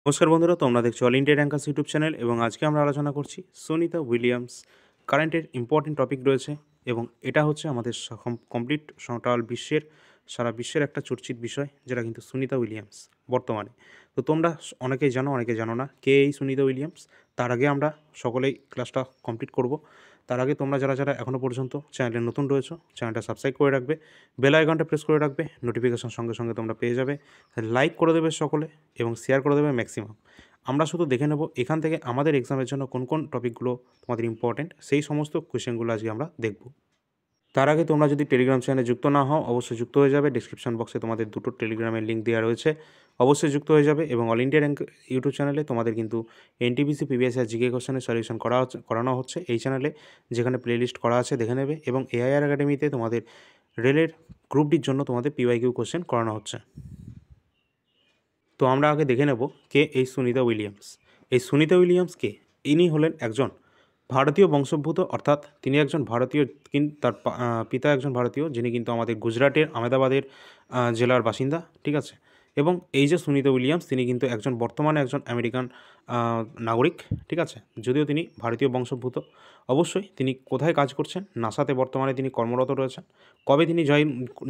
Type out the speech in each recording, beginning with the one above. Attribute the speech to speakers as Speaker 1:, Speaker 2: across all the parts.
Speaker 1: নমস্কার বন্ধুরা, তোমরা দেখছো all India rankers YouTube channel এবং আজকে আমরা আলোচনা করছি সুনিতা উইলিয়ামস। কারেন্টের ইম্পর্টেন্ট টপিক রয়েছে এবং এটা হচ্ছে আমাদের কমপ্লিট সারা বিশ্বের একটা চর্চিত বিষয়, যেটা কিন্তু সুনিতা উইলিয়ামস বর্তমানে। তো তোমরা অনেকেই জানো, অনেকে জানো না কে এই সুনিতা উইলিয়ামস। তার আগে আমরা সকলেই ক্লাসটা কমপ্লিট করব। তার আগে তোমরা যারা যারা এখনও পর্যন্ত চ্যানেলে নতুন রয়েছো, চ্যানেলটা সাবস্ক্রাইব করে রাখবে, বেল আইকনটা প্রেস করে রাখবে, নোটিফিকেশন সঙ্গে সঙ্গে তোমরা পেয়ে যাবে। লাইক করে দেবে সকলে এবং শেয়ার করে দেবে ম্যাক্সিমাম। আমরা শুধু দেখে নেব এখান থেকে আমাদের এক্সামের জন্য কোন কোন টপিকগুলো তোমাদের ইম্পর্টেন্ট, সেই সমস্ত কোয়েশ্চেনগুলো আজকে আমরা দেখব। তার আগে তোমরা যদি টেলিগ্রাম চ্যানেলে যুক্ত না হও, অবশ্যই যুক্ত হয়ে যাবে। ডিসক্রিপশন বক্সে তোমাদের দুটো টেলিগ্রামের লিঙ্ক দেওয়া রয়েছে, অবশ্যই যুক্ত হয়ে যাবে। এবং অল ইন্ডিয়া র্যাঙ্ক ইউটিউব চ্যানেলে তোমাদের কিন্তু এনটিপিসি প্রিভিয়াস ইয়ার জিকে কোশ্চেনের সলিউশন করানো হচ্ছে এই চ্যানেলে, যেখানে প্লেলিস্ট করা আছে, দেখে নেবে। এবং এআইআর একাডেমিতে তোমাদের রেলের গ্রুপ ডির জন্য তোমাদের পিওয়াইকিউ কোশ্চেন করানো হচ্ছে। তো আমরা আগে দেখে নেব কে এই সুনিতা উইলিয়ামস। এই সুনিতা উইলিয়ামস কে? ইনি হলেন একজন ভারতীয় বংশোদ্ভূত, অর্থাৎ তিনি একজন ভারতীয়, তার পিতা একজন ভারতীয়, যিনি কিন্তু আমাদের গুজরাটের আহমেদাবাদের জেলার বাসিন্দা, ঠিক আছে। এবং এই যে সুনিতা উইলিয়ামস, তিনি কিন্তু বর্তমানে একজন আমেরিকান নাগরিক, ঠিক আছে, যদিও তিনি ভারতীয় বংশোদ্ভূত। অবশ্যই তিনি কোথায় কাজ করছেন? নাসাতে বর্তমানে তিনি কর্মরত রয়েছেন। কবে তিনি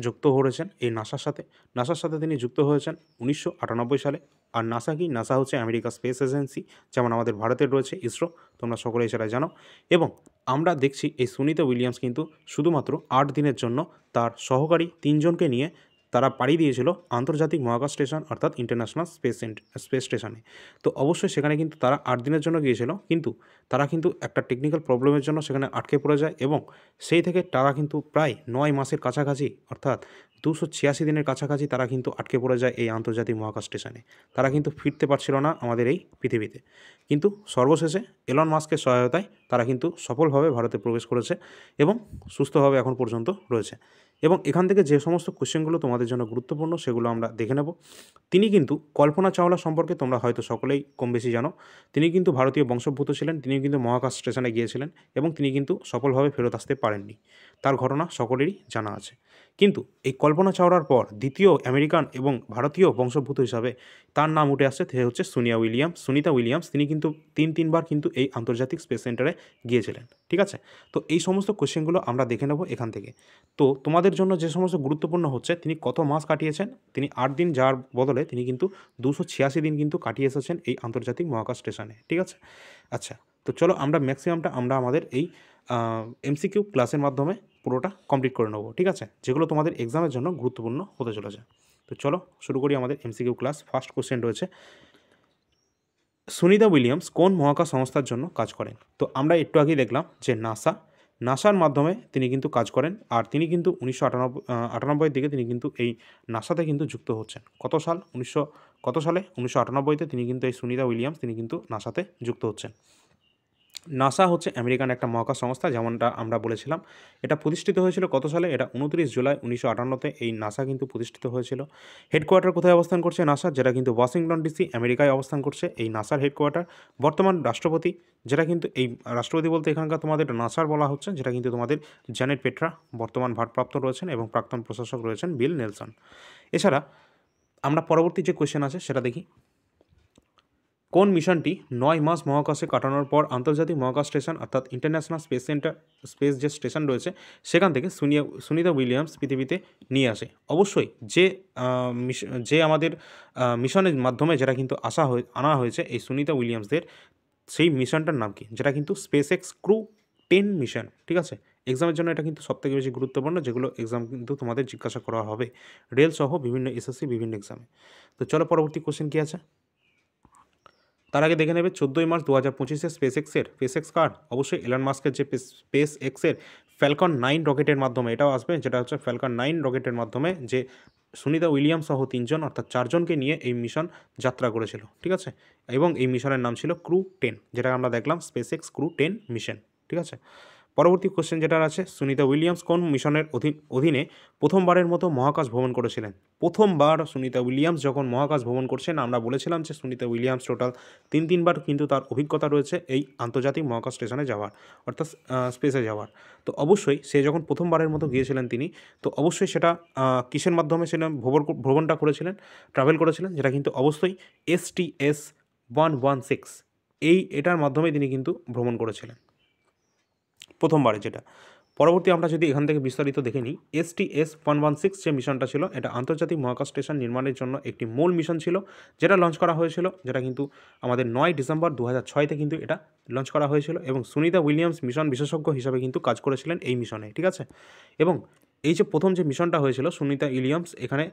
Speaker 1: যুক্ত হয়েছেন এই নাসার সাথে? নাসার সাথে তিনি যুক্ত হয়েছেন 1998 সালে। আর নাসা কি? নাসা হচ্ছে আমেরিকা স্পেস এজেন্সি, যেমন আমাদের ভারতের রয়েছে ইসরো, তোমরা সকলেই সেটা জানো। এবং আমরা দেখছি এই সুনিতা উইলিয়ামস কিন্তু শুধুমাত্র 8 দিনের জন্য তার সহকারী 3 জনকে নিয়ে তারা পাড়ি দিয়েছিল আন্তর্জাতিক মহাকাশ স্টেশন, অর্থাৎ ইন্টারন্যাশনাল স্পেস স্টেশনে। তো অবশ্যই সেখানে কিন্তু তারা 8 দিনের জন্য গিয়েছিল, কিন্তু তারা কিন্তু একটা টেকনিক্যাল প্রবলেমের জন্য সেখানে আটকে পড়ে যায় এবং সেই থেকে তারা কিন্তু প্রায় 9 মাসের কাছাকাছি, অর্থাৎ 286 দিনের কাছাকাছি তারা কিন্তু আটকে পড়ে যায় এই আন্তর্জাতিক মহাকাশ স্টেশনে। তারা কিন্তু ফিরতে পারছিল না আমাদের এই পৃথিবীতে। কিন্তু সর্বশেষে এলন মাস্কের সহায়তায় তারা কিন্তু সফলভাবে ভারতে প্রবেশ করেছে এবং সুস্থভাবে এখন পর্যন্ত রয়েছে। এবং এখান থেকে যে সমস্ত কোশ্চেনগুলো তোমাদের জন্য গুরুত্বপূর্ণ সেগুলো আমরা দেখে নেব। তিনি কিন্তু কল্পনা চাওলা সম্পর্কে তোমরা হয়তো সকলেই কম বেশি জানো। তিনি কিন্তু ভারতীয় বংশোদ্ভূত ছিলেন, তিনি কিন্তু মহাকাশ স্টেশনে গিয়েছিলেন এবং তিনি কিন্তু সফলভাবে ফেরত আসতে পারেননি। তার ঘটনা সকলেরই জানা আছে। কিন্তু এই কল্পনা চাওলার পর দ্বিতীয় আমেরিকান এবং ভারতীয় বংশোদ্ভূত হিসাবে তার নাম উঠে আসছে, সে হচ্ছে সুনিতা উইলিয়ামস। তিনি কিন্তু তিনবার কিন্তু এই আন্তর্জাতিক স্পেস সেন্টারে গিয়েছিলেন, ঠিক আছে। তো এই সমস্ত কোশ্চেনগুলো আমরা দেখে নেব এখান থেকে। তো তোমাদের জন্য যে সমস্ত গুরুত্বপূর্ণ হচ্ছে, তিনি কত মাস কাটিয়েছেন? তিনি 8 দিন যাওয়ার বদলে তিনি কিন্তু 286 দিন কিন্তু কাটিয়ে এসেছেন এই আন্তর্জাতিক মহাকাশ স্টেশনে, ঠিক আছে। আচ্ছা, তো চলো আমরা ম্যাক্সিমামটা আমরা আমাদের এই এমসিকিউ ক্লাসের মাধ্যমে পুরোটা কমপ্লিট করে নেবো, ঠিক আছে, যেগুলো তোমাদের এক্সামের জন্য গুরুত্বপূর্ণ হতে চলেছে। তো চলো শুরু করি আমাদের এমসিকিউ ক্লাস। ফার্স্ট কোশ্চেন রয়েছে, সুনিতা উইলিয়ামস কোন মহাকাশ সংস্থার জন্য কাজ করেন? তো আমরা একটু আগেই দেখলাম যে নাসার মাধ্যমে তিনি কিন্তু কাজ করেন। আর তিনি কিন্তু 1998 দিকে তিনি কিন্তু এই নাসাতে কিন্তু যুক্ত হচ্ছেন। কত সালে? 1998-তে তিনি কিন্তু এই সুনিতা উইলিয়ামস তিনি কিন্তু নাসাতে যুক্ত হচ্ছেন। নাসা হচ্ছে আমেরিকান একটা মহাকাশ সংস্থা, যেমনটা আমরা বলেছিলাম। এটা প্রতিষ্ঠিত হয়েছিল কত সালে? এটা 29 জুলাই 1958-তে এই নাসা কিন্তু প্রতিষ্ঠিত হয়েছিল। হেডকোয়ার্টার কোথায় অবস্থান করছে নাসার? যেটা কিন্তু ওয়াশিংটন ডিসি, আমেরিকায় অবস্থান করছে এই নাসার হেডকোয়ার্টার। বর্তমান রাষ্ট্রপতি, যেটা কিন্তু এই রাষ্ট্রপতি বলতে এখানকার তোমাদের নাসার বলা হচ্ছে, যেটা কিন্তু তোমাদের জ্যানেট পেট্রা বর্তমান ভারপ্রাপ্ত রয়েছেন এবং প্রাক্তন প্রশাসক রয়েছেন বিল নেলসন। এছাড়া আমরা পরবর্তী যে কোয়েশ্চেন আছে সেটা দেখি। কোন মিশনটি 9 মাস মহাকাশে কাটানোর পর আন্তর্জাতিক মহাকাশ স্টেশন, অর্থাৎ ইন্টারন্যাশনাল স্পেস যে স্টেশন রয়েছে সেখান থেকে সুনিতা উইলিয়ামস পৃথিবীতে নিয়ে আসে? অবশ্যই যে আমাদের মিশনের মাধ্যমে যেটা কিন্তু আনা হয়েছে এই সুনিতা উইলিয়ামসদের, সেই মিশনটার নাম কি? যেটা কিন্তু স্পেস এক্স ক্রু 10 মিশন, ঠিক আছে। এক্সামের জন্য এটা কিন্তু সবথেকে বেশি গুরুত্বপূর্ণ, যেগুলো এক্সাম কিন্তু তোমাদের জিজ্ঞাসা করা হবে রেল সহ বিভিন্ন এসএসসি বিভিন্ন এক্সামে। তো চলো পরবর্তী কোশ্চেন কী আছে তার আগে দেখে নেবে 14 মার্চ 2025-এ স্পেস এক্স কার? অবশ্যই এলন মাস্কের যে স্পেস এক্সের ফ্যালকন 9 রকেটের মাধ্যমে এটাও আসবে, যেটা হচ্ছে ফ্যালকন 9 রকেটের মাধ্যমে যে সুনিতা উইলিয়ামস সহ 3 জন, অর্থাৎ 4 জনকে নিয়ে এই মিশন যাত্রা করেছিল, ঠিক আছে। এবং এই মিশনের নাম ছিল ক্রু 10, যেটা আমরা দেখলাম স্পেস এক্স ক্রু 10 মিশন, ঠিক আছে। পরবর্তী কোশ্চেন যেটা আছে, সুনিতা উইলিয়ামস কোন মিশনের অধীনে প্রথমবারের মতো মহাকাশ ভ্রমণ করেছিলেন? প্রথমবার সুনিতা উইলিয়ামস যখন মহাকাশ ভ্রমণ করছেন, আমরা বলেছিলাম যে সুনিতা উইলিয়ামস টোটাল তিনবার কিন্তু তার অভিজ্ঞতা রয়েছে এই আন্তর্জাতিক মহাকাশ স্টেশনে যাওয়ার, অর্থাৎ স্পেসে যাওয়ার। তো অবশ্যই সে যখন প্রথমবারের মতো গিয়েছিলেন তিনি, তো অবশ্যই সেটা কিসের মাধ্যমে সেটা ভ্রমণটা করেছিলেন, ট্রাভেল করেছিলেন? যেটা কিন্তু অবশ্যই STS 116 এটার মাধ্যমে তিনি কিন্তু ভ্রমণ করেছিলেন প্রথমবারে যেটা। পরবর্তী আমরা যদি এখান থেকে বিস্তারিত দেখে নিই, STS-116 যে মিশনটা ছিল এটা আন্তর্জাতিক মহাকাশ স্টেশন নির্মাণের জন্য একটি মূল মিশন ছিল, যেটা লঞ্চ করা হয়েছিল, যেটা কিন্তু আমাদের 9 ডিসেম্বর 2006-তে কিন্তু এটা লঞ্চ করা হয়েছিল এবং সুনিতা উইলিয়ামস মিশন বিশেষজ্ঞ হিসাবে কিন্তু কাজ করেছিলেন এই মিশনে, ঠিক আছে? এবং এই যে প্রথম যে মিশনটা হয়েছিল, সুনিতা উইলিয়ামস এখানে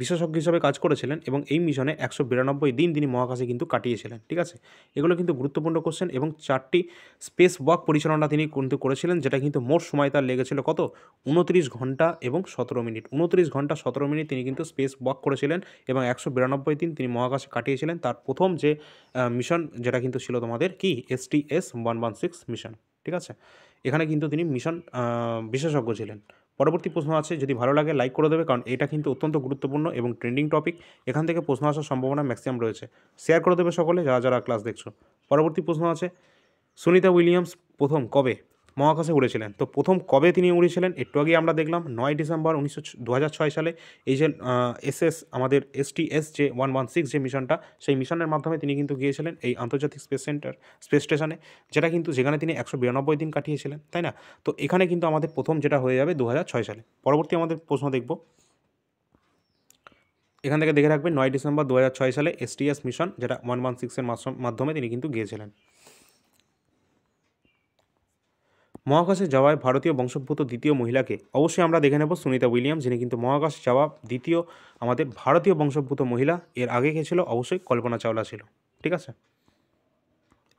Speaker 1: বিশেষজ্ঞ হিসাবে কাজ করেছিলেন এবং এই মিশনে 192 দিন তিনি মহাকাশে কিন্তু কাটিয়েছিলেন, ঠিক আছে? এগুলো কিন্তু গুরুত্বপূর্ণ কোশ্চেন এবং 4টি স্পেস ওয়াক পরিচালনা তিনি কিন্তু করেছিলেন, যেটা কিন্তু মোট সময় তার লেগেছিল কত? 29 ঘন্টা এবং 17 মিনিট। 29 ঘন্টা 17 মিনিট তিনি কিন্তু স্পেস ওয়াক করেছিলেন এবং 192 দিন তিনি মহাকাশে কাটিয়েছিলেন তার প্রথম যে মিশন, যেটা কিন্তু ছিল তোমাদের কি STS-116 মিশন, ঠিক আছে? এখানে কিন্তু তিনি মিশন বিশেষজ্ঞ ছিলেন। পরবর্তী প্রশ্ন আছে, যদি ভালো লাগে লাইক করে দেবে, কারণ এটা কিন্তু অত্যন্ত গুরুত্বপূর্ণ এবং ট্রেন্ডিং টপিক। এখান থেকে প্রশ্ন আসার সম্ভাবনা ম্যাক্সিমাম রয়েছে। শেয়ার করে দেবে সকলে যারা যারা ক্লাস দেখছো। পরবর্তী প্রশ্ন আছে, সুনিতা উইলিয়ামস প্রথম কবে মহাকাশে উড়েছিলেন? তো প্রথম কবে তিনি উড়েছিলেন একটু আগে আমরা দেখলাম 9 ডিসেম্বর 2006 সালে। এই যে আমাদের STS যে 116 যে মিশনটা, সেই মিশনের মাধ্যমে তিনি কিন্তু গিয়েছিলেন এই আন্তর্জাতিক স্পেস স্টেশনে, যেখানে তিনি 192 দিন কাটিয়েছিলেন, তাই না? তো এখানে কিন্তু আমাদের প্রথম যেটা হয়ে যাবে 2006 সালে। পরবর্তী আমাদের প্রশ্ন দেখব, এখান থেকে দেখে রাখবেন 9 ডিসেম্বর 2006 সালে STS মিশন, যেটা 116-এর মাধ্যমে তিনি কিন্তু গিয়েছিলেন। মহাকাশে যাওয়ায় ভারতীয় বংশোদ্ভূত দ্বিতীয় মহিলাকে অবশ্যই আমরা দেখে নেব সুনিতা উইলিয়ামস, যিনি কিন্তু মহাকাশে যাওয়া দ্বিতীয় আমাদের ভারতীয় বংশোদ্ভূত মহিলা। এর আগে কে ছিল? অবশ্যই কল্পনা চাওলা ছিল, ঠিক আছে?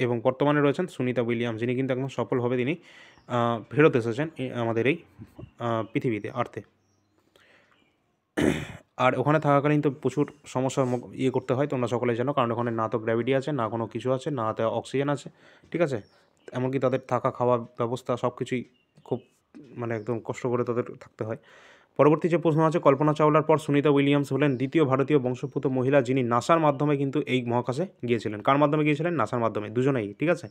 Speaker 1: এবং বর্তমানে রয়েছেন সুনিতা উইলিয়ামস, যিনি কিন্তু একদম সফলভাবে তিনি ফেরত এসেছেন আমাদের এই পৃথিবীতে, আর্থে। আর ওখানে থাকাকালীন তো প্রচুর সমস্যার করতে হয়, তোমরা সকলে জানো, কারণ ওখানে না তো গ্র্যাভিটি আছে, না কোনো কিছু আছে, না তো অক্সিজেন আছে, ঠিক আছে? এমনকি তাদের থাকা খাওয়া ব্যবস্থা সব কিছুই খুব একদম কষ্ট করে তাদের থাকতে হয়। পরবর্তী যে প্রশ্ন আছে, কল্পনা চাওলার পর সুনিতা উইলিয়ামস হলেন দ্বিতীয় ভারতীয় বংশোদ্ভূত মহিলা, যিনি নাসার মাধ্যমে কিন্তু এই মহাকাশে গিয়েছিলেন। কার মাধ্যমে গিয়েছিলেন? নাসার মাধ্যমে, দুজনেই, ঠিক আছে?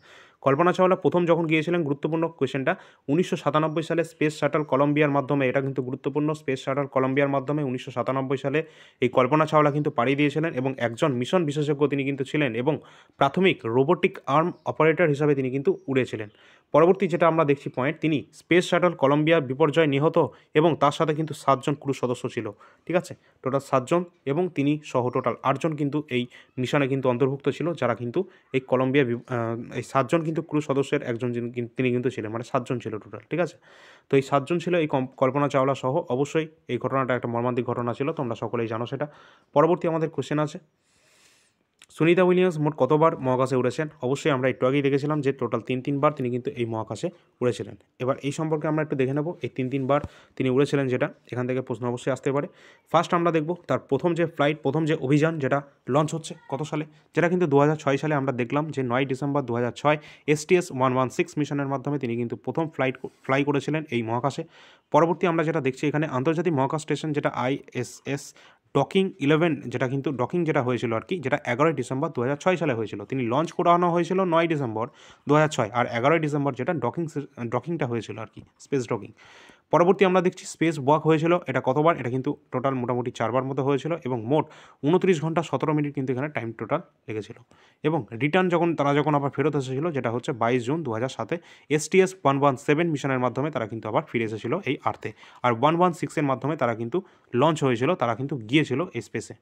Speaker 1: কল্পনা চাওলা প্রথম যখন গিয়েছিলেন, গুরুত্বপূর্ণ কোয়েশ্চেনটা, 1997 সালে স্পেস শাটল কলম্বিয়ার মাধ্যমে, এটা কিন্তু গুরুত্বপূর্ণ, স্পেস শাটল কলম্বিয়ার মাধ্যমে 1997 সালে এই কল্পনা চাওলা কিন্তু পাড়ি দিয়েছিলেন এবং একজন মিশন বিশেষজ্ঞ তিনি কিন্তু ছিলেন এবং প্রাথমিক রোবোটিক আর্ম অপারেটর হিসাবে তিনি কিন্তু উড়েছিলেন। পরবর্তী যেটা আমরা দেখছি পয়েন্ট, তিনি স্পেস শাটল কলম্বিয়া বিপর্যয় নিহত এবং তার সাথে কিন্তু 7 জন ক্রু সদস্য ছিল, ঠিক আছে? টোটাল 7 জন এবং তিনি সহ টোটাল 8 জন কিন্তু এই মিশনে কিন্তু অন্তর্ভুক্ত ছিল, যারা কিন্তু এই কলম্বিয়া এই 7 জন কিন্তু ক্রু সদস্যের একজন তিনি কিন্তু ছিলেন, 7 জন ছিল টোটাল, ঠিক আছে? তো এই 7 জন ছিল এই কল্পনা চাওলা সহ। অবশ্যই এই ঘটনাটা একটা মর্মান্তিক ঘটনা ছিল, তোমরা সকলেই জানো সেটা। পরবর্তী আমাদের কোশ্চেন আছে, সুনিতা উইলিয়ামস মোট কতবার মহাকাশে উড়েছেন? অবশ্যই আমরা একটু আগেই দেখেছিলাম যে টোটাল 3বার তিনি কিন্তু এই মহাকাশে উড়েছিলেন। এবার এই সম্পর্কে আমরা একটু দেখে নেব, এই 3বার তিনি উড়েছিলেন, যেটা এখান থেকে প্রশ্ন অবশ্যই আসতে পারে। ফার্স্ট আমরা দেখব তার প্রথম যে ফ্লাইট, প্রথম যে অভিযান যেটা লঞ্চ হচ্ছে কত সালে, যেটা কিন্তু 2006 সালে আমরা দেখলাম যে 9 ডিসেম্বর 2006 STS-116 মিশনের মাধ্যমে তিনি কিন্তু প্রথম ফ্লাই করেছিলেন এই মহাকাশে। পরবর্তী আমরা যেটা দেখছি এখানে আন্তর্জাতিক মহাকাশ স্টেশন, যেটা ISS ডকিং 11, যেটা কিন্তু ডকিং যেটা হয়েছিল আর কি, যেটা 11 ডিসেম্বর 2006 সালে হয়েছিল। তিনি লঞ্চ করানো হয়েছিল 9 ডিসেম্বর 2006, আর 11 ডিসেম্বর যেটা ডকিংটা হয়েছিল আর কি, স্পেস ডকিং। পরবর্তী আমরা দেখছি স্পেস ওয়াক হয়েছিল, এটা কতবার? এটা কিন্তু টোটাল মোটামুটি 4বার মতো হয়েছিল এবং মোট 29 ঘন্টা 17 মিনিট কিন্তু এখানে টাইম টোটাল লেগেছিল। এবং রিটার্ন তারা যখন আবার ফেরত এসেছিল, যেটা হচ্ছে 22 জুন 2007 STS-117 মিশনের মাধ্যমে তারা কিন্তু আবার ফিরে এসেছিল এই আর্থে। আর 116-এর মাধ্যমে তারা কিন্তু লঞ্চ হয়েছিল, তারা কিন্তু গিয়েছিল এই স্পেসে।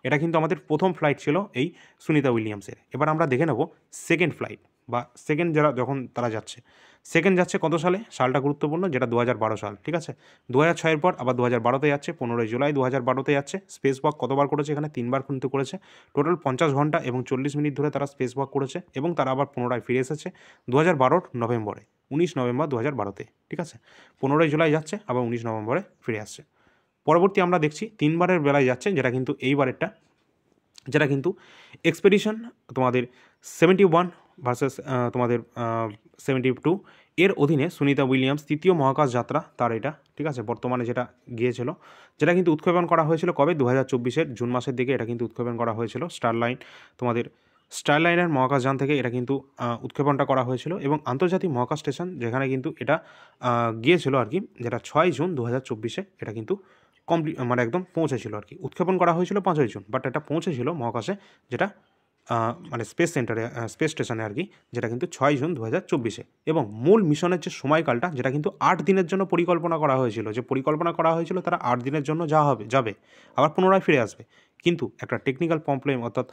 Speaker 1: এটা কিন্তু আমাদের প্রথম ফ্লাইট ছিল এই সুনিতা উইলিয়ামসের। এবার আমরা দেখে নেব সেকেন্ড ফ্লাইট বা সেকেন্ড যখন তারা যাচ্ছে, সেকেন্ড যাচ্ছে কত সালে? সালটা গুরুত্বপূর্ণ, যেটা 2012 সাল, ঠিক আছে? 2006-এর পর আবার 2012-তে যাচ্ছে, 15 জুলাই 2012-তে যাচ্ছে। স্পেস ওয়াক কতবার করেছে? এখানে 3বার কিন্তু করেছে। টোটাল 50 ঘন্টা এবং 40 মিনিট ধরে তারা স্পেস ওয়াক করেছে এবং তারা আবার পুনরায় ফিরে এসেছে 2012 নভেম্বরে, 19 নভেম্বর 2012-তে, ঠিক আছে? 15 জুলাই যাচ্ছে, আবার 19 নভেম্বরে ফিরে আসছে। পরবর্তী আমরা দেখছি 3বারের বেলায় যাচ্ছে, যেটা কিন্তু এইবারেরটা, যেটা কিন্তু এক্সপেডিশন তোমাদের 71 ভার্সেস তোমাদের 72 এর অধীনে সুনিতা উইলিয়ামস তৃতীয় মহাকাশ যাত্রা তার এটা, ঠিক আছে? বর্তমানে যেটা গিয়েছিল, যেটা কিন্তু উৎক্ষেপণ করা হয়েছিল কবে? 2024-এর জুন মাসের দিকে এটা কিন্তু উৎক্ষেপণ করা হয়েছিল স্টারলাইনের মহাকাশযান থেকে এটা কিন্তু উৎক্ষেপণটা করা হয়েছিল এবং আন্তর্জাতিক মহাকাশ স্টেশন যেখানে কিন্তু এটা গিয়েছিল আর কি, যেটা 6 জুন 2024-এ এটা কিন্তু একদম পৌঁছেছিল আর কি। উৎক্ষেপণ করা হয়েছিল 5 জুন, বাট এটা পৌঁছেছিল মহাকাশে যেটা মানে স্পেস সেন্টারে স্পেস স্টেশনে আর কি, যেটা কিন্তু 6 জুন 2024-এ। এবং মূল মিশনের যে সময়কালটা, যেটা কিন্তু 8 দিনের জন্য পরিকল্পনা করা হয়েছিল, তারা 8 দিনের জন্য যাবে, আবার পুনরায় ফিরে আসবে। কিন্তু একটা টেকনিক্যাল প্রবলেম, অর্থাৎ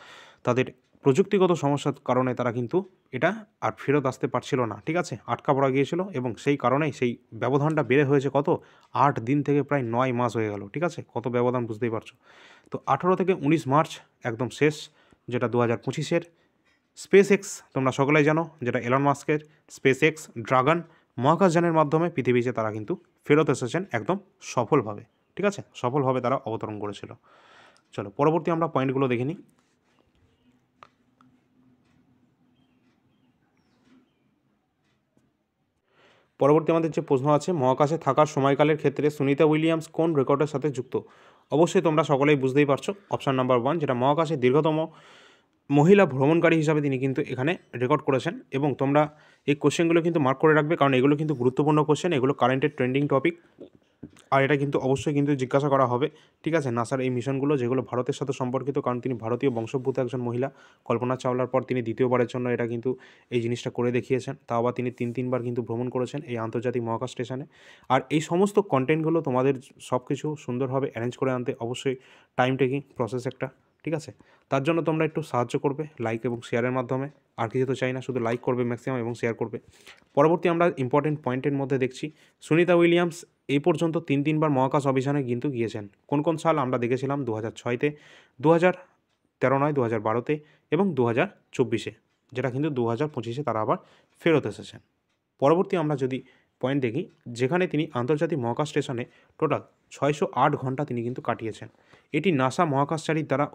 Speaker 1: তাদের প্রযুক্তিগত সমস্যার কারণে তারা কিন্তু এটা আর ফেরত আসতে পারছিল না, ঠিক আছে, আটকা পড়া গিয়েছিল। এবং সেই কারণেই সেই ব্যবধানটা বেড়ে হয়েছে কত, 8 দিন থেকে প্রায় 9 মাস হয়ে গেল, ঠিক আছে, কত ব্যবধান বুঝতেই পারছো। তো 18 থেকে 19 মার্চ একদম শেষ, যেটা 2025-এর। স্পেস এক্স তোমরা সকলেই জানো, যেটা এলন মাস্কের স্পেস এক্স ড্রাগন মহাকাশযানের মাধ্যমে পৃথিবীতে তারা কিন্তু ফেরত এসেছেন একদম সফলভাবে, ঠিক আছে, সফলভাবে তারা অবতরণ করেছিল। চলো পরবর্তী আমরা পয়েন্টগুলো দেখে নিই। পরবর্তী আমাদের যে প্রশ্ন আছে, মহাকাশে থাকার সময়কালের ক্ষেত্রে সুনিতা উইলিয়ামস কোন রেকর্ডের সাথে যুক্ত? অবশ্যই তোমরা সকলেই বুঝতেই পারছো, অপশান নাম্বার 1, যেটা মহাকাশে দীর্ঘতম মহিলা ভ্রমণকারী হিসাবে তিনি কিন্তু এখানে রেকর্ড করেছেন। এবং তোমরা এই কোশ্চেনগুলো কিন্তু মার্ক করে রাখবে, কারণ এগুলো কিন্তু গুরুত্বপূর্ণ কোশ্চেন, এগুলো কারেন্টের ট্রেন্ডিং টপিক, আর এটা কিন্তু অবশ্যই কিন্তু জিজ্ঞাসা করা হবে, ঠিক আছে। নাসার এই মিশনগুলো যেগুলো ভারতের সাথে সম্পর্কিত, কারণ তিনি ভারতীয় বংশোদ্ভূত একজন মহিলা, কল্পনা চাওলার পর তিনি দ্বিতীয়বারের জন্য এটা কিন্তু এই জিনিসটা করে দেখিয়েছেন, তাও আবার তিনি 3বার কিন্তু ভ্রমণ করেছেন এই আন্তর্জাতিক মহাকাশ স্টেশনে। আর এই সমস্ত কন্টেন্টগুলো তোমাদের সব কিছু সুন্দরভাবে অ্যারেঞ্জ করে আনতে অবশ্যই টাইম টেকিং প্রসেস একটা, ঠিক আছে। তার জন্য তোমরা একটু সাহায্য করবে লাইক এবং শেয়ারের মাধ্যমে, আর কিছু তো চাই না, শুধু লাইক করবে ম্যাক্সিমাম এবং শেয়ার করবে। পরবর্তী আমরা ইম্পর্টেন্ট পয়েন্টের মধ্যে দেখছি, সুনিতা উইলিয়ামস এই পর্যন্ত 3বার মহাকাশ অভিযানে কিন্তু গিয়েছেন। কোন কোন সাল আমরা দেখেছিলাম, 2006-তে, 2013 নয় 2012-তে এবং 2024-এ, যেটা কিন্তু 2025-এ তারা আবার ফেরত এসেছেন। পরবর্তী আমরা যদি পয়েন্ট দেখি, যেখানে তিনি আন্তর্জাতিক মহাকাশ স্টেশনে টোটাল 608 ঘন্টা তিনি কিন্তু কাটিয়েছেন। এটি নাসা মহাকাশচারীর দ্বারা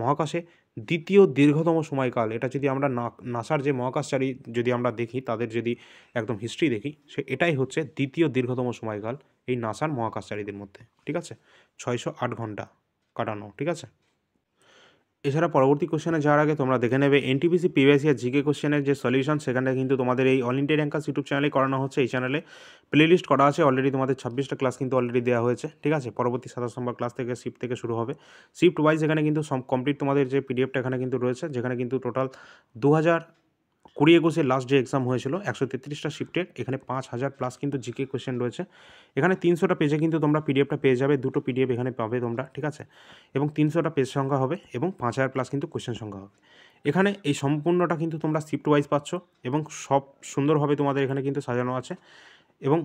Speaker 1: মহাকাশে দ্বিতীয় দীর্ঘতম সময়কাল। এটা যদি আমরা নাসার যে মহাকাশচারী যদি আমরা দেখি, তাদের যদি একদম হিস্ট্রি দেখি, এটাই হচ্ছে দ্বিতীয় দীর্ঘতম সময়কাল এই নাসার মহাকাশচারীদের মধ্যে, ঠিক আছে, 608 ঘন্টা কাটানো, ঠিক আছে। এছাড়া পরবর্তী কোশ্চেনে যাওয়ার আগে তোমরা দেখে নেবে এনটিপিসি প্রিভিয়াস ইয়ার জিকে কোশ্চেনের যে সলিউশন, সেখানে কিন্তু তোমাদের এই অল ইন্ডিয়া র্যাঙ্কার্স ইউটিউব চ্যানেলে করানো হচ্ছে। এই চ্যানেলে প্লেলিস্ট করা আছে অলরেডি, তোমাদের 26টা ক্লাস কিন্তু অলরেডি দেওয়া হয়েছে, ঠিক আছে। পরবর্তী 27 নম্বর ক্লাস থেকে শিফট থেকে শুরু হবে, শিফট ওয়াইজ এখানে কিন্তু কমপ্লিট তোমাদের যে পিডিএফটা এখানে কিন্তু রয়েছে, যেখানে কিন্তু টোটাল 2020-21 লাস্ট যে এক্সাম হয়েছিল 133টা শিফটের, এখানে 5000+ কিন্তু জিকে কোশ্চেন রয়েছে। এখানে 300টা পেজে কিন্তু তোমরা পিডিএফটা পেয়ে যাবে, 2টো পিডিএফ এখানে পাবে তোমরা, ঠিক আছে। এবং 300টা পেজ সংখ্যা হবে এবং 5000+ কিন্তু কোশ্চেন সংখ্যা হবে। এখানে এই সম্পূর্ণটা কিন্তু তোমরা শিফট ওয়াইজ পাচ্ছ এবং সব সুন্দরভাবে তোমাদের এখানে কিন্তু সাজানো আছে এবং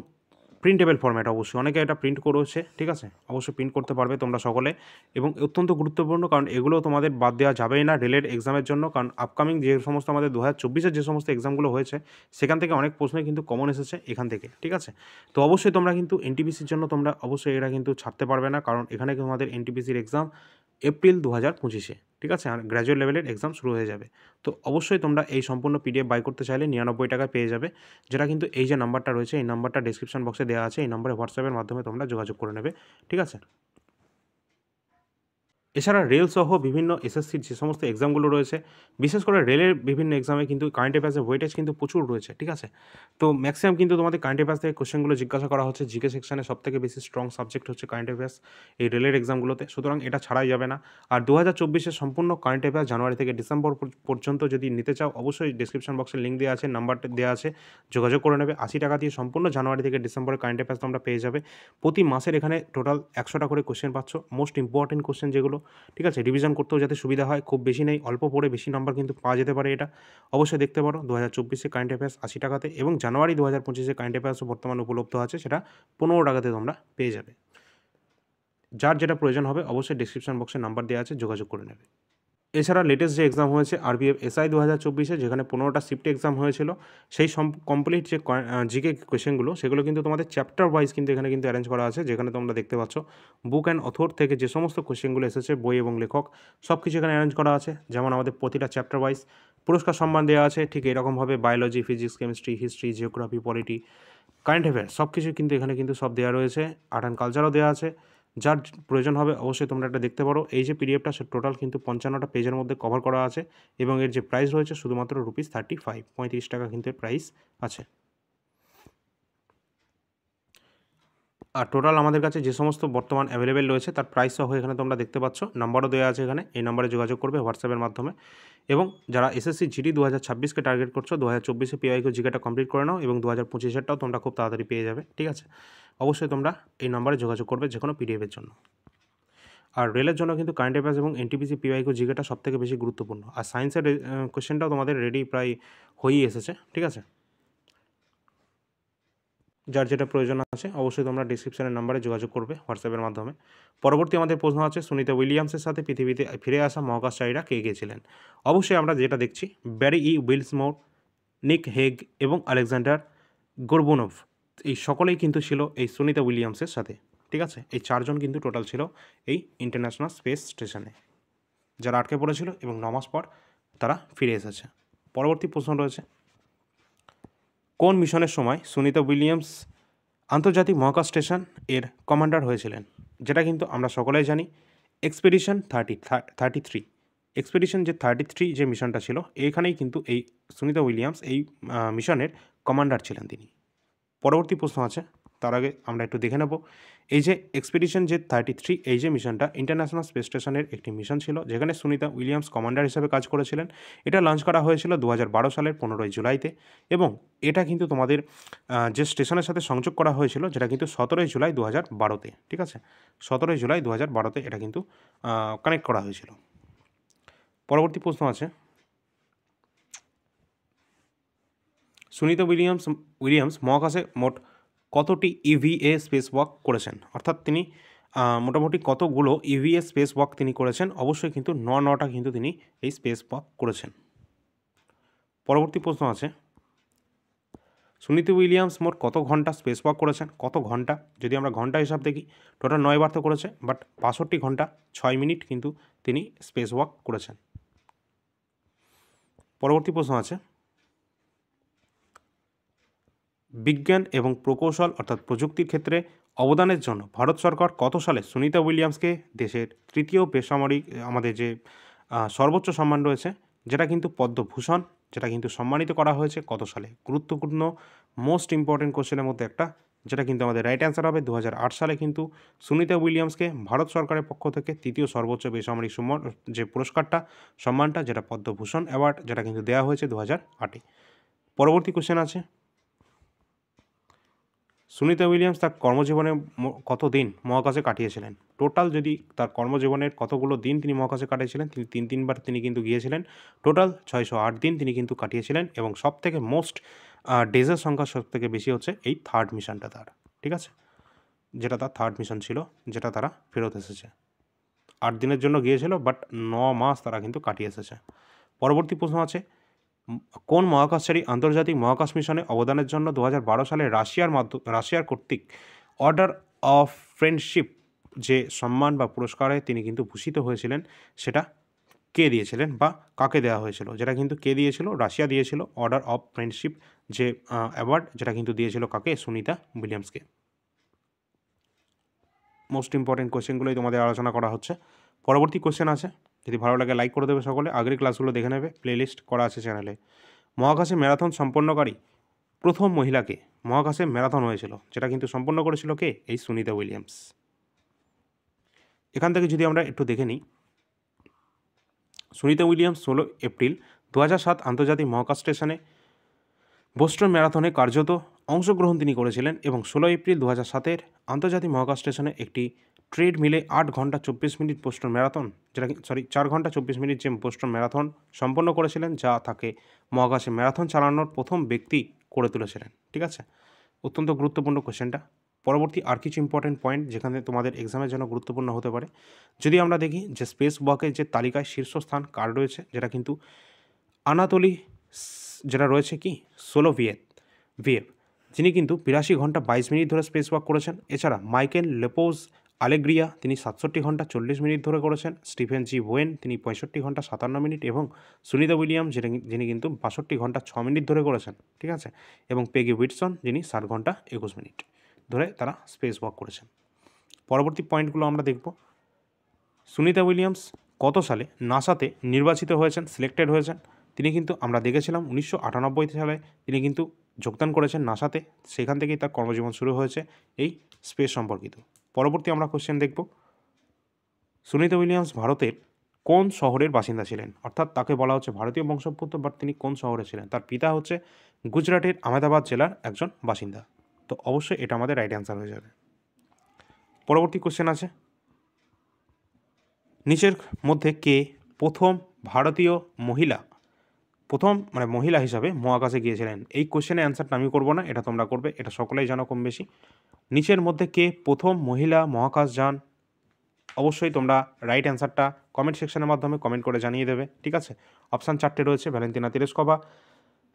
Speaker 1: প্রিন্টেবল ফরম্যাট। অবশ্যই অনেকে এটা প্রিন্ট করেছে, ঠিক আছে, অবশ্যই প্রিন্ট করতে পারবে তোমরা সকলে। এবং অত্যন্ত গুরুত্বপূর্ণ, কারণ এগুলো তোমাদের বাদ দেওয়া যাবেই না রেলের এক্সামের জন্য, কারণ আপকামিং যে সমস্ত আমাদের 2024-এর যে সমস্ত এক্সামগুলো হয়েছে, সেখান থেকে অনেক প্রশ্নই কিন্তু কমন এসেছে এখান থেকে, ঠিক আছে। তো অবশ্যই তোমরা কিন্তু এনটিপিসির জন্য তোমরা অবশ্যই এরা কিন্তু ছাড়তে পারবে না, কারণ এখানে তোমাদের এনটিপিসির এক্সাম এপ্রিল 2025-এ, ঠিক আছে, আর গ্র্যাজুয়েট লেভেলের এক্সাম শুরু হয়ে যাবে। তো অবশ্যই তোমরা এই সম্পূর্ণ পিডিএফ বাই করতে চাইলে 99 টাকায় পেয়ে যাবে, যেটা কিন্তু এই যে নাম্বারটা রয়েছে, এই নাম্বারটা ডেসক্রিপশন বক্সে দেওয়া আছে, এই নাম্বারে হোয়াটসঅ্যাপের মাধ্যমে তোমরা যোগাযোগ করে নেবে, ঠিক আছে। এছাড়া রেল সহ বিভিন্ন এসএসসির যে সমস্ত এক্সামগুলো রয়েছে, বিশেষ করে রেলের বিভিন্ন এক্সামে কিন্তু কারেন্ট অ্যাফেয়ার্সের ওয়েটেজ কিন্তু প্রচুর রয়েছে, ঠিক আছে। তো ম্যাক্সিমাম কিন্তু তোমাদের কারেন্ট অ্যাফেয়ার্স থেকে কোশ্চেনগুলো জিজ্ঞাসা করা হচ্ছে। জিকে সেকশনে সবথেকে বেশি স্ট্রং সাবজেক্ট হচ্ছে কারেন্ট অ্যাফেয়ার্স এই রেলের এক্সামগুলোতে, সুতরাং এটা ছাড়াই যাবে না। আর 2024-এর সম্পূর্ণ কারেন্ট অ্যাফেয়ার্স জানুয়ারি থেকে ডিসেম্বর পর্যন্ত যদি নিতে চাও, অবশ্যই ডিসক্রিপশন বক্সে লিঙ্ক দেওয়া আছে, নাম্বারটা দেওয়া আছে, যোগাযোগ করে নেবে। 80 টাকা দিয়ে সম্পূর্ণ জানুয়ারি থেকে ডিসেম্বরের কারেন্ট অ্যাফেয়ার্স তোমরা পেয়ে যাবে। প্রতি মাসের এখানে টোটাল 100টা করে কোশ্চেন পাচ্ছ, মোস্ট ইম্পর্টেন্ট কোশ্চেন যেগুলো, ঠিক আছে, রিভিশন করতেও যাতে সুবিধা হয়। খুব বেশি নেই, অল্প পড়ে বেশি নাম্বার কিন্তু পাওয়া যেতে পারে। এটা অবশ্যই দেখতে পারো। 2024-এ কারেন্ট অ্যাফেয়ার্স 80 টাকাতে এবং জানুয়ারি 2025-এ কারেন্ট অ্যাফেয়ার্সও বর্তমানে উপলব্ধ আছে, সেটা 15 টাকাতে তোমরা পেয়ে যাবে। যার যেটা প্রয়োজন হবে অবশ্যই ডিসক্রিপশন বক্সে নাম্বার দেওয়া আছে, যোগাযোগ করে নেবে। এছাড়া লেটেস্ট যে এক্সাম হয়েছে আরবিএফ এসআই 2024-এ, যেখানে 15টা শিফট এক্সাম হয়েছিল, সেই কমপ্লিট যে জিকে কোয়েশ্চেনগুলো, সেগুলো কিন্তু তোমাদের চ্যাপ্টার ওয়াইজ কিন্তু এখানে কিন্তু অ্যারেঞ্জ করা আছে, যেখানে তোমরা দেখতে পাচ্ছ বুক অ্যান্ড অথর থেকে যে সমস্ত কোয়েশ্চেনগুলো এসেছে, বই এবং লেখক সব কিছু এখানে অ্যারেঞ্জ করা আছে। যেমন আমাদের প্রতিটা চ্যাপ্টার ওয়াইজ পুরস্কার সম্মান দেওয়া আছে, ঠিক এরকমভাবে biology, physics, chemistry, history, geography, polity, current affairs সব কিছু কিন্তু এখানে কিন্তু সব দেওয়া রয়েছে। আর্ট অ্যান্ড কালচারও দেওয়া আছে। যার প্রয়োজন হবে অবশ্যই তোমরা এটা দেখতে পারো। এই যে পিডিএফটা, সে টোটাল কিন্তু 55টা পেজের মধ্যে কভার করা আছে এবং এর যে প্রাইস রয়েছে শুধুমাত্র ₹35, 35 টাকা কিন্তু এর প্রাইস আছে। আর টোটাল আমাদের কাছে যে সমস্ত বর্তমান অ্যাভেলেবেল রয়েছে তার প্রাইস সহ এখানে তোমরা দেখতে পাচ্ছ, নাম্বারও দেওয়া আছে এখানে, এই নাম্বারে যোগাযোগ করবে হোয়াটসঅ্যাপের মাধ্যমে। এবং যারা এসএসসি জিডি 2026কে টার্গেট করছো, 2024-এ পিওয়াইকিউ জিকেটা কমপ্লিট করে নাও এবং 2025-এরটাও তোমরা খুব তাড়াতাড়ি পেয়ে যাবে, ঠিক আছে। অবশ্যই তোমরা এই নাম্বারে যোগাযোগ করবে যে কোনো পিডিএফের জন্য। আর রেলের জন্য কিন্তু কারেন্ট অ্যাফেয়ার্স এবং এনটিপিসি পিওয়াইকিউ জিকেটা সবথেকে বেশি গুরুত্বপূর্ণ। আর সায়েন্সের কোয়েশ্চেনটাও তোমাদের রেডি প্রায় হয়েই এসেছে, ঠিক আছে। যার যেটা প্রয়োজন আছে অবশ্যই তোমরা ডিসক্রিপশনের নাম্বারে যোগাযোগ করবে হোয়াটসঅ্যাপের মাধ্যমে। পরবর্তী আমাদের প্রশ্ন আছে, সুনিতা উইলিয়ামসের সাথে পৃথিবীতে ফিরে আসা মহাকাশচারীরা কে কে ছিলেন? অবশ্যই আমরা যেটা দেখছি, ব্যারি উইলসমোর, নিক হেগ এবং আলেকজান্ডার গোরবুনোভ, এই সকলেই কিন্তু ছিল এই সুনিতা উইলিয়ামসের সাথে, ঠিক আছে। এই চারজন কিন্তু টোটাল ছিল এই ইন্টারন্যাশনাল স্পেস স্টেশনে, যারা আটকে পড়েছিল এবং 9 মাস পর তারা ফিরে এসেছে। পরবর্তী প্রশ্ন রয়েছে, কোন মিশনের সময় সুনিতা উইলিয়ামস আন্তর্জাতিক মহাকাশ স্টেশন এর কমান্ডার হয়েছিলেন? যেটা কিন্তু আমরা সকলেই জানি, এক্সপেডিশন 33। এক্সপেডিশন যে 33 যে মিশনটা ছিল, এইখানেই কিন্তু এই সুনিতা উইলিয়ামস এই মিশনের কমান্ডার ছিলেন তিনি। পরবর্তী প্রশ্ন আছে, তার আগে আমরা একটু দেখে নেব, এই যে এক্সপেডিশন যে 33 এই যে মিশনটা ইন্টারন্যাশনাল স্পেস স্টেশনের একটি মিশন ছিল, যেখানে সুনিতা উইলিয়ামস কমান্ডার হিসেবে কাজ করেছিলেন। এটা লঞ্চ করা হয়েছিল 2012 সালের 15ই জুলাইতে, এবং এটা কিন্তু তোমাদের যে স্টেশনের সাথে সংযোগ করা হয়েছিল, যেটা কিন্তু 17ই জুলাই 2012তে, ঠিক আছে। 17ই জুলাই 2012তে এটা কিন্তু কানেক্ট করা হয়েছিল। পরবর্তী প্রশ্ন আছে, সুনিতা উইলিয়ামস মহাকাশে মোট কতটি ইভিএ স্পেস ওয়াক করেছেন? অর্থাৎ তিনি মোটামুটি কতগুলো ইভিএ স্পেস ওয়াক তিনি করেছেন? অবশ্যই কিন্তু 9টা কিন্তু তিনি এই স্পেস ওয়াক করেছেন। পরবর্তী প্রশ্ন আছে, সুনিতা উইলিয়ামস মোট কত ঘন্টা স্পেস ওয়াক করেছেন? কত ঘন্টা? যদি আমরা ঘন্টা হিসাব দেখি, টোটাল 9 বার তো করেছে, বাট 62 ঘন্টা 6 মিনিট কিন্তু তিনি স্পেস ওয়াক করেছেন। পরবর্তী প্রশ্ন আছে, বিজ্ঞান এবং প্রকৌশল অর্থাৎ প্রযুক্তির ক্ষেত্রে অবদানের জন্য ভারত সরকার কত সালে সুনিতা উইলিয়ামসকে দেশের তৃতীয় বেসামরিক আমাদের যে সর্বোচ্চ সম্মান রয়েছে, যেটা কিন্তু পদ্মভূষণ, যেটা কিন্তু সম্মানিত করা হয়েছে কত সালে? গুরুত্বপূর্ণ মোস্ট ইম্পর্টেন্ট কোশ্চেনের মধ্যে একটা, যেটা কিন্তু আমাদের রাইট অ্যান্সার হবে 2008 সালে কিন্তু সুনিতা উইলিয়ামসকে ভারত সরকারের পক্ষ থেকে তৃতীয় সর্বোচ্চ বেসামরিক সম্মান যে পুরস্কারটা, সম্মানটা, যেটা পদ্মভূষণ অ্যাওয়ার্ড, যেটা কিন্তু দেওয়া হয়েছে 2008-এ। পরবর্তী কোশ্চেন আছে, সুনিতা উইলিয়ামস তার কর্মজীবনে কত দিন মহাকাশে কাটিয়েছিলেন? টোটাল যদি তার কর্মজীবনের কতগুলো দিন তিনি মহাকাশে কাটিয়েছিলেন, তিনি তিনবার তিনি কিন্তু গিয়েছিলেন। টোটাল 608 দিন তিনি কিন্তু কাটিয়েছিলেন, এবং সবথেকে মোস্ট ডেজের সংখ্যা সবথেকে বেশি হচ্ছে এই থার্ড মিশনটা তার, ঠিক আছে, যেটা তার থার্ড মিশন ছিল, যেটা তারা ফেরত এসেছে। 8 দিনের জন্য গিয়েছিল, বাট 9 মাস তারা কিন্তু কাটিয়ে এসেছে। পরবর্তী প্রশ্ন আছে, কোন মহাকাশচারী আন্তর্জাতিক মহাকাশ মিশনে অবদানের জন্য 2012 সালে রাশিয়ার কর্তৃক অর্ডার অফ ফ্রেন্ডশিপ যে সম্মান বা পুরস্কারে তিনি কিন্তু ভূষিত হয়েছিলেন, সেটা কে দিয়েছিলেন বা কাকে দেওয়া হয়েছিল? যেটা কিন্তু কে দিয়েছিল? রাশিয়া দিয়েছিল অর্ডার অফ ফ্রেন্ডশিপ যে অ্যাওয়ার্ড, যেটা কিন্তু দিয়েছিল কাকে? সুনিতা উইলিয়ামসকে। মোস্ট ইম্পর্টেন্ট কোয়েশ্চেনগুলোই তোমাদের আলোচনা করা হচ্ছে। পরবর্তী কোয়েশ্চেন আছে, যদি ভালো লাগে লাইক করে দেবে সকলে, আগের ক্লাসগুলো দেখে নেবে, প্লেলিস্ট করা আছে চ্যানেলে। মহাকাশে ম্যারাথন সম্পন্নকারী প্রথম মহিলাকে? মহাকাশে ম্যারাথন হয়েছিল, যেটা কিন্তু সম্পন্ন করেছিল কে? এই সুনিতা উইলিয়ামস। এখান থেকে যদি আমরা একটু দেখে নিই, সুনিতা উইলিয়ামস 16 এপ্রিল 2007 আন্তর্জাতিক মহাকাশ স্টেশনে বোস্টন ম্যারাথনে কার্যত অংশগ্রহণ তিনি করেছিলেন, এবং 16 এপ্রিল 2007 আন্তর্জাতিক মহাকাশ স্টেশনে একটি ট্রেড মিলে 8 ঘন্টা 24 মিনিট বোস্টন ম্যারাথন, যেটা 4 ঘন্টা 24 মিনিট যে বোস্টন ম্যারাথন সম্পন্ন করেছিলেন, যা তাকে মহাকাশে ম্যারাথন চালানোর প্রথম ব্যক্তি করে তুলেছিলেন, ঠিক আছে। অত্যন্ত গুরুত্বপূর্ণ কোশ্চেনটা। পরবর্তী আর কিছু ইম্পর্টেন্ট পয়েন্ট যেখানে তোমাদের এক্সামের জন্য গুরুত্বপূর্ণ হতে পারে, যদি আমরা দেখি যে স্পেস ওয়াকের যে তালিকায় শীর্ষস্থান কার রয়েছে, যেটা কিন্তু আনাতোলি, যেটা রয়েছে কি সোলোভিয়েভ, যিনি কিন্তু 82 ঘন্টা 22 মিনিট ধরে স্পেস ওয়াক করেছেন। এছাড়া মাইকেল লেপোজ আলেগ্রিয়া, তিনি 67 ঘন্টা 40 মিনিট ধরে করেছেন। স্টিফেন জি ওয়েন, তিনি 65 ঘন্টা 57 মিনিট, এবং সুনিতা উইলিয়ামস যিনি কিন্তু 62 ঘন্টা 6 মিনিট ধরে করেছেন, ঠিক আছে। এবং পেগি উইটসন, যিনি 60 ঘন্টা 21 মিনিট ধরে তারা স্পেস ওয়াক করেছেন। পরবর্তী পয়েন্টগুলো আমরা দেখব, সুনিতা উইলিয়ামস কত সালে নাসাতে নির্বাচিত হয়েছেন, সিলেক্টেড হয়েছেন? তিনি কিন্তু আমরা দেখেছিলাম 1998 সালে তিনি কিন্তু যোগদান করেছেন নাসাতে, সেখান থেকেই তার কর্মজীবন শুরু হয়েছে এই স্পেস সম্পর্কিত। পরবর্তী আমরা কোশ্চেন দেখব, সুনিতা উইলিয়ামস ভারতের কোন শহরের বাসিন্দা ছিলেন? অর্থাৎ তাকে বলা হচ্ছে ভারতীয় বংশোদ্ভূত, বাট তিনি কোন শহরে ছিলেন? তার পিতা হচ্ছে গুজরাটের আহমেদাবাদ জেলার একজন বাসিন্দা। তো অবশ্যই এটা আমাদের রাইট অ্যান্সার হয়ে যাবে। পরবর্তী কোশ্চেন আছে, নিচের মধ্যে কে প্রথম ভারতীয় মহিলা হিসাবে মহাকাশে গিয়েছিলেন? এই কোশ্চেনের অ্যান্সারটা আমি করবো না, এটা তোমরা করবে, এটা সকলেই জানো কম বেশি। নিচের মধ্যে কে প্রথম মহিলা মহাকাশযান? অবশ্যই তোমরা রাইট অ্যান্সারটা কমেন্ট সেকশনের মাধ্যমে কমেন্ট করে জানিয়ে দেবে, ঠিক আছে। অপশান 4টে রয়েছে, Valentina Tereshkova,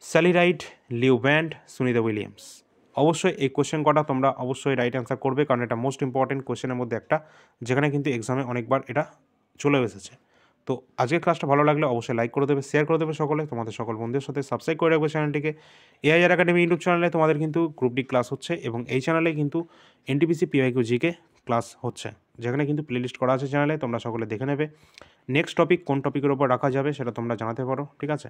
Speaker 1: Sally ride, Liu band, Sunita Williams. অবশ্যই এই কোশ্চেন কটা তোমরা অবশ্যই রাইট অ্যান্সার করবে, কারণ এটা মোস্ট ইম্পর্টেন্ট কোশ্চেনের মধ্যে একটা, যেখানে কিন্তু এক্সামে অনেকবার এটা চলে এসেছে। তো আজকের ক্লাসটা ভালো লাগলে অবশ্যই লাইক করে দেবে, শেয়ার করে দেবে সকলে, তোমাদের সকল বন্ধুদের সাথে সাবস্ক্রাইব করে রাখবে চ্যানেলটিকে। এআইআর একাডেমি ইউটিউব চ্যানেলে তোমাদের কিন্তু গ্রুপ ডি ক্লাস হচ্ছে, এবং এই চ্যানেলে কিন্তু এনটিপিসি পিওয়াইকিউ জিকে ক্লাস হচ্ছে, যেখানে কিন্তু প্লেলিস্ট করা আছে চ্যানেলে, তোমরা সকলে দেখে নেবে। নেক্সট টপিক কোন টপিকের ওপর রাখা যাবে সেটা তোমরা জানাতে পারো, ঠিক আছে।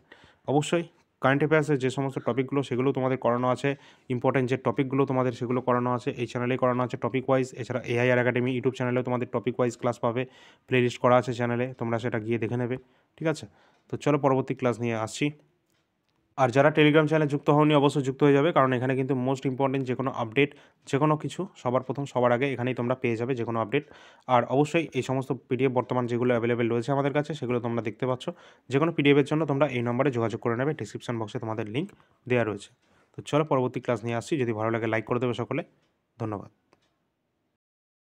Speaker 1: অবশ্যই কারেন্ট অ্যাফেয়ার্সের যে সমস্ত টপিকগুলো সেগুলো তোমাদের করানো আছে, ইম্পর্টেন্ট যে টপিকগুলো তোমাদের সেগুলো করানো আছে এই চ্যানেলেই করানো আছে টপিক ওয়াইজ। এছাড়া এআইআর একাডেমি ইউটিউব চ্যানেলেও তোমাদের টপিক ওয়াইজ ক্লাস পাবে, প্লেলিস্ট করা আছে চ্যানেলে, তোমরা সেটা গিয়ে দেখে নেবে, ঠিক আছে। তো চলো পরবর্তী ক্লাস নিয়ে আসছি। আর যারা টেলিগ্রাম চ্যানেলে যুক্ত হওনি অবশ্যই যুক্ত হয়ে যাবে, কারণ এখানে কিন্তু মোস্ট ইম্পর্টেন্ট যে কোনো আপডেট, যে কোনো কিছু সবার প্রথম সবার আগে এখানেই তোমরা পেয়ে যাবে যে কোনো আপডেট। আর অবশ্যই এই সমস্ত পিডিএফ বর্তমান যেগুলো অ্যাভেলেবেল রয়েছে আমাদের কাছে সেগুলো তোমরা দেখতে পাচ্ছ। যে কোনো পিডিএফের জন্য তোমরা এই নম্বরে যোগাযোগ করে নেবে, ডিসক্রিপশন বক্সে তোমাদের লিঙ্ক দেওয়া রয়েছে। তো চলো পরবর্তী ক্লাস নিয়ে আসছি, যদি ভালো লাগে লাইক করে দেবে সকলে, ধন্যবাদ।